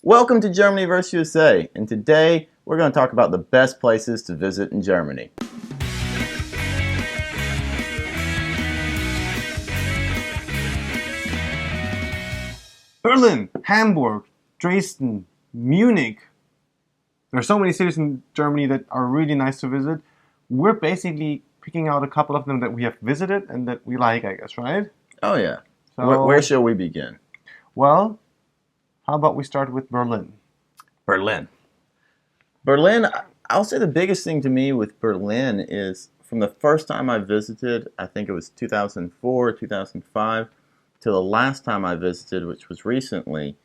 Welcome to Germany vs. USA, and today we're going to talk about the best places to visit in Germany. Berlin, Hamburg, Dresden, Munich. There are so many cities in Germany that are really nice to visit. We're basically picking out a couple of them that we have visited and that we like, I guess, right? Oh yeah. So, Where shall we begin? Well, how about we start with Berlin? Berlin. Berlin, I'll say the biggest thing to me with Berlin is from the first time I visited, I think it was 2004, 2005, to the last time I visited, which was recently,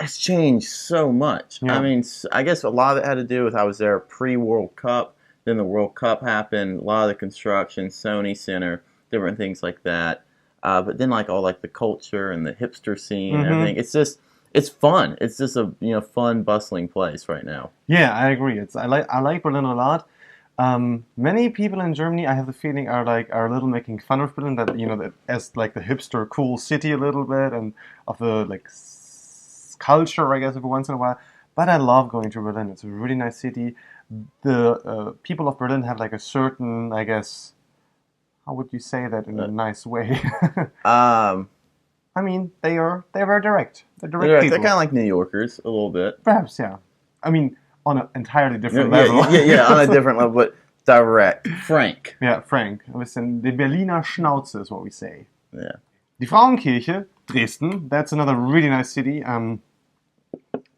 it's changed so much. Yeah. I mean, I guess a lot of it had to do with I was there pre-World Cup, then the World Cup happened, a lot of the construction, Sony Center, different things like that. But then all the culture and the hipster scene and everything, it's fun. It's just a fun, bustling place right now. Yeah, I agree. I like Berlin a lot. Many people in Germany, I have the feeling, are a little making fun of Berlin, that that as the hipster cool city a little bit, and of the culture, I guess, every once in a while. But I love going to Berlin. It's a really nice city. The people of Berlin have a certain, I guess, how would you say that in a nice way? I mean, they're very direct. They're direct people. They're kind of like New Yorkers a little bit. Perhaps, yeah. I mean, on an entirely different level. Yeah, on a different level, but direct. Frank. Yeah, frank. Listen, the Berliner Schnauze is what we say. Yeah. Die Frauenkirche, Dresden, that's another really nice city.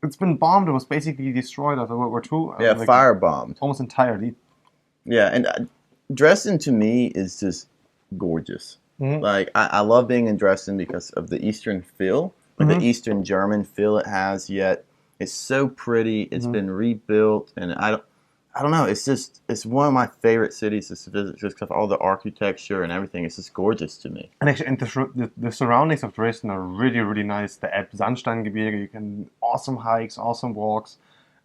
It's been bombed. It was basically destroyed after World War II. Yeah, firebombed. Almost entirely. Yeah, and Dresden to me is just gorgeous. Mm-hmm. I love being in Dresden because of the Eastern feel, the Eastern German feel it has. Yet it's so pretty. It's been rebuilt, and I don't know. It's one of my favorite cities to visit just because of all the architecture and everything. It's just gorgeous to me. And actually, the surroundings of Dresden are really, really nice. The Elb-Sandsteingebirge, you can awesome hikes, awesome walks,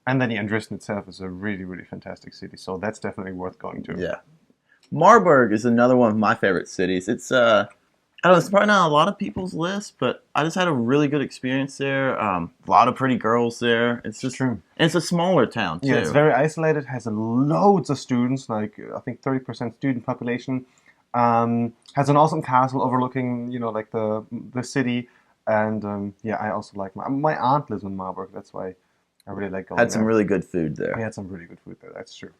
and then Dresden itself is a really, really fantastic city. So that's definitely worth going to. Yeah. Marburg is another one of my favorite cities. It's I don't know, it's probably not a lot of people's list, but I just had a really good experience there. A lot of pretty girls there. It's just true. And it's a smaller town too. Yeah, it's very isolated. Has loads of students, I think 30% student population. Has an awesome castle overlooking, the city. And I also like my aunt lives in Marburg. That's why I really like going there. Had some really good food there. We had some really good food there. That's true.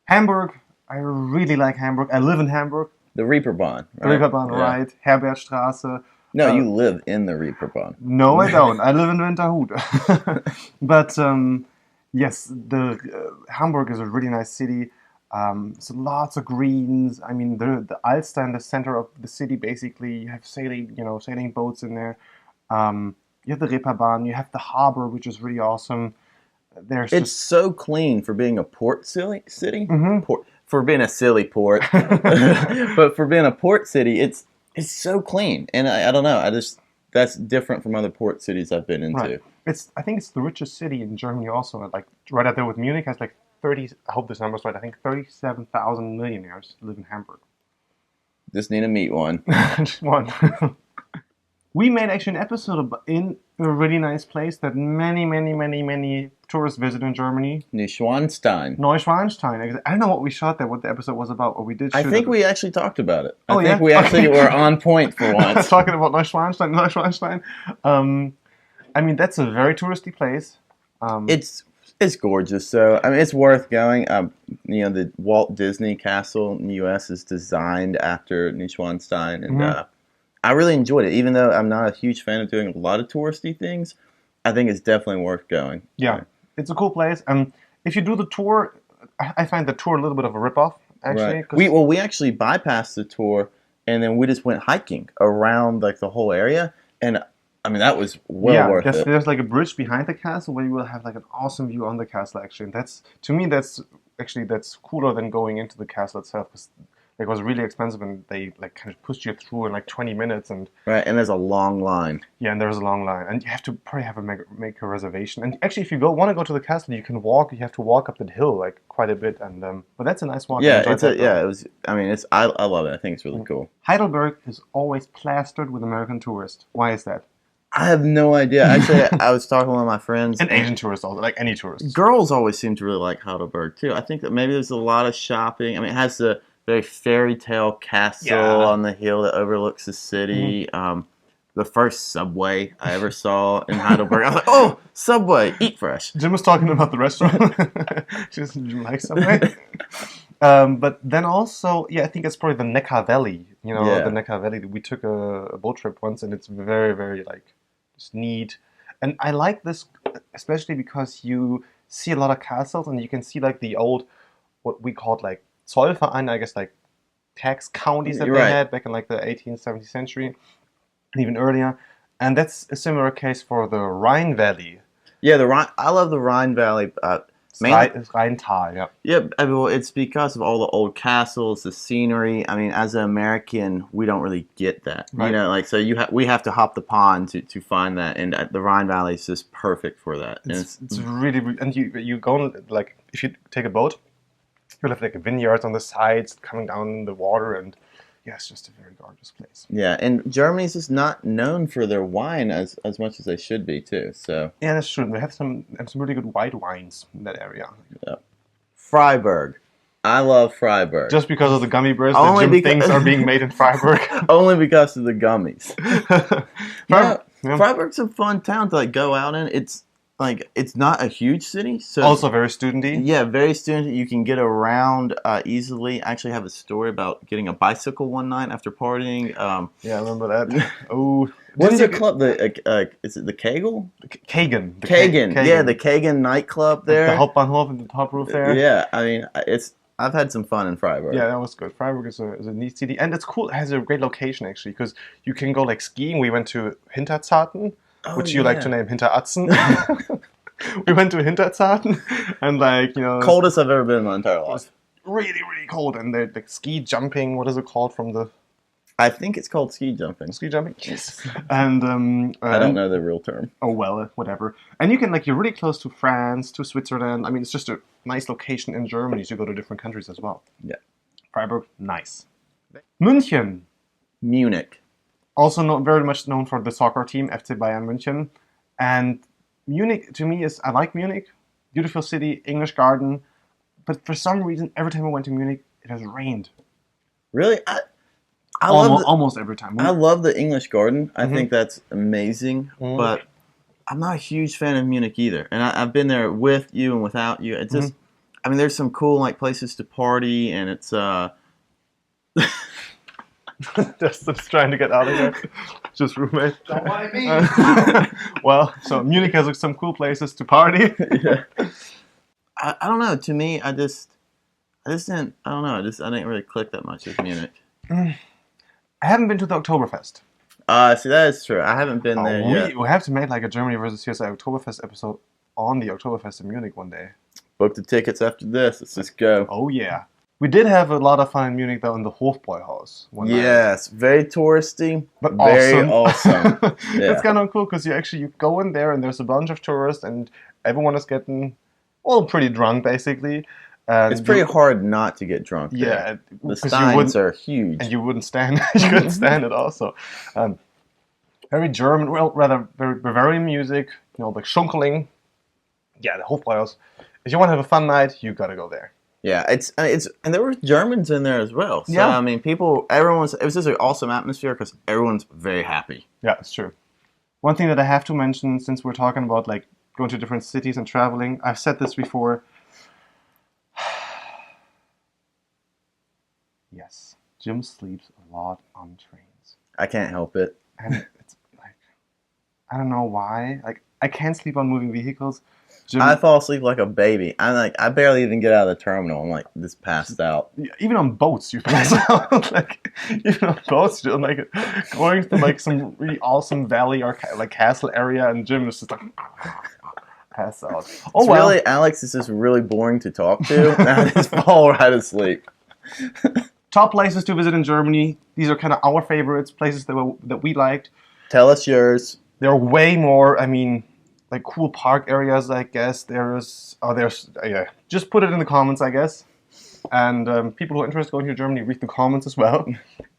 Hamburg. I really like Hamburg. I live in Hamburg. The Reeperbahn. Right? The Reeperbahn, right. Herbertstraße. No, you live in the Reeperbahn. No, I don't. I live in Winterhude. But, yes, Hamburg is a really nice city. So lots of greens. I mean, the Alster in the center of the city, basically. You have sailing boats in there. You have the Reeperbahn. You have the harbor, which is really awesome. It's so clean for being a port city. For being a silly port, but for being a port city, it's so clean, and I don't know. That's different from other port cities I've been into. Right. I think it's the richest city in Germany. Also, right up there with Munich, has 30. I hope this number's right. I think 37,000 millionaires live in Hamburg. Just need to meet one. Just one. We made actually an episode in a really nice place that many tourists visit in Germany. Neuschwanstein. I don't know what we shot there, what the episode was about, but we did shoot I think we actually talked about it. I think we actually were on point for once. Talking about Neuschwanstein. I mean, that's a very touristy place. It's gorgeous. So, I mean, it's worth going. The Walt Disney Castle in the U.S. is designed after Neuschwanstein, and I really enjoyed it. Even though I'm not a huge fan of doing a lot of touristy things, I think it's definitely worth going. Yeah, it's a cool place. If you do the tour, I find the tour a little bit of a ripoff, actually. Right. We actually bypassed the tour, and then we just went hiking around the whole area, and I mean that was worth it. There's a bridge behind the castle where you will have an awesome view on the castle, actually. And that's cooler than going into the castle itself. It was really expensive, and they kind of pushed you through in 20 minutes, and and there's a long line. Yeah, and there's a long line, and you have to probably make a reservation. And actually, if you want to go to the castle, you can walk. You have to walk up the hill quite a bit, and but that's a nice walk. Yeah, it was. I mean, I love it. I think it's really cool. Heidelberg is always plastered with American tourists. Why is that? I have no idea. Actually, I was talking to one of my friends. And Asian tourists also, like any tourists. Girls always seem to really like Heidelberg too. I think that maybe there's a lot of shopping. I mean, it has the very fairy tale castle on the hill that overlooks the city. The first Subway I ever saw in Heidelberg, I was like, "Oh, Subway, eat fresh." Jim was talking about the restaurant. She doesn't like Subway. But then also, I think it's probably the Neckar Valley. You know, the Neckar Valley. We took a boat trip once, and it's very, very just neat. And I like this especially because you see a lot of castles, and you can see like the old, what we called like Zollvereine, I guess like tax counties that they had back in like the 18th, 17th century, and even earlier. And that's a similar case for the Rhine Valley. Yeah, the Rhine. I love the Rhine Valley. Rheintal, yeah. Yeah, I mean, well, it's because of all the old castles, the scenery. I mean, as an American, we don't really get that. Right. You know, like so we have to hop the pond to find that, and the Rhine Valley is just perfect for that. It's really, and you go like if you take a boat, you'll have like vineyards on the sides coming down the water, and it's just a very gorgeous place. Yeah, and Germany's just not known for their wine as much as they should be too. So yeah, that's true. They have some really good white wines in that area. Yeah. Freiburg, I love Freiburg just because of the gummy bears. Only that Jim thinks are being made in Freiburg. Only because of the gummies. Freiburg's a fun town to like go out in. It's not a huge city, so also very studenty. Yeah, very studenty. You can get around easily. I actually have a story about getting a bicycle one night after partying. Yeah, I remember that. Oh, what's the club? Is it the Kegel? Kagan. Kagan. Yeah, the Kagan nightclub there. The Hauptbahnhof and the top roof there. Yeah, I mean I've had some fun in Freiburg. Yeah, that was good. Freiburg is a neat city, and it's cool. It has a great location actually because you can go like skiing. We went to Hinterzarten. Which you like to name Hinterazzen. We went to Hinterzarten, and coldest I've ever been in my entire life. Really, really cold, and the ski jumping. What is it called from the? I think it's called ski jumping. Ski jumping, yes. And I don't know the real term. Oh well, whatever. And you can you're really close to France, to Switzerland. I mean, it's just a nice location in Germany to go to different countries as well. Yeah. Freiburg, nice. München. Munich. Also very much known for the soccer team, FC Bayern München. And Munich, to me, I like Munich. Beautiful city, English garden. But for some reason, every time I went to Munich, it has rained. Really? Almost every time. I love the English garden. I think that's amazing. But I'm not a huge fan of Munich either. And I've been there with you and without you. It's just, I mean, there's some cool places to party, and it's... Just trying to get out of here. Just roommate. Don't mind me. Well, so Munich has some cool places to party. Yeah. I don't know. To me, I didn't. I don't know. I didn't really click that much with Munich. I haven't been to the Oktoberfest. See, that is true. I haven't been there yet. We have to make a Germany versus USA Oktoberfest episode on the Oktoberfest in Munich one day. Book the tickets after this. Let's just go. Oh yeah. We did have a lot of fun in Munich, though, in the Hofbräuhaus. Yes, very touristy, but very awesome. Yeah. It's kind of cool because you go in there and there's a bunch of tourists and everyone is getting, pretty drunk, basically. And it's pretty hard not to get drunk there. Yeah. The steins are huge. And you wouldn't stand you couldn't stand it also. Very German, rather very Bavarian music, like Schunkeling. Yeah, the Hofbräuhaus. If you want to have a fun night, you got to go there. Yeah, and there were Germans in there as well. So, I mean, it was just an awesome atmosphere because everyone's very happy. Yeah, it's true. One thing that I have to mention, since we're talking about going to different cities and traveling, I've said this before. Yes, Jim sleeps a lot on trains. I can't help it. And it's I don't know why. I can't sleep on moving vehicles. Jim, I fall asleep like a baby. I barely even get out of the terminal. I'm just passed out. Even on boats, you pass out. Even on boats, you're going to some really awesome valley or castle area, and Jim is just pass out. Oh well. Really, Alex is just really boring to talk to, and I just fall right asleep. Top places to visit in Germany. These are kind of our favorites, places that we liked. Tell us yours. There are way more. I mean. Cool park areas, I guess. Just put it in the comments, I guess. And people who are interested in going to Germany, read the comments as well.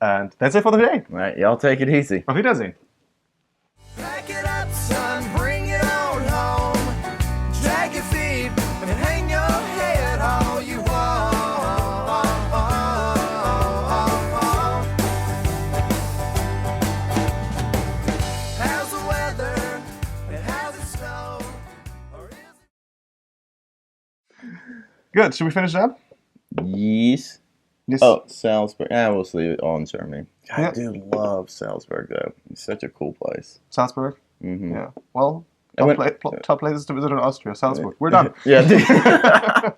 And that's it for the day. All right, y'all take it easy. Auf Wiedersehen. Good. Should we finish up? Yes. Yes. Oh, Salzburg. We'll leave it all in Germany. God, Yeah. I do love Salzburg, though. It's such a cool place. Salzburg. Mm-hmm. Yeah. Well, I went- top places to visit in Austria. Salzburg. We're done. Yeah.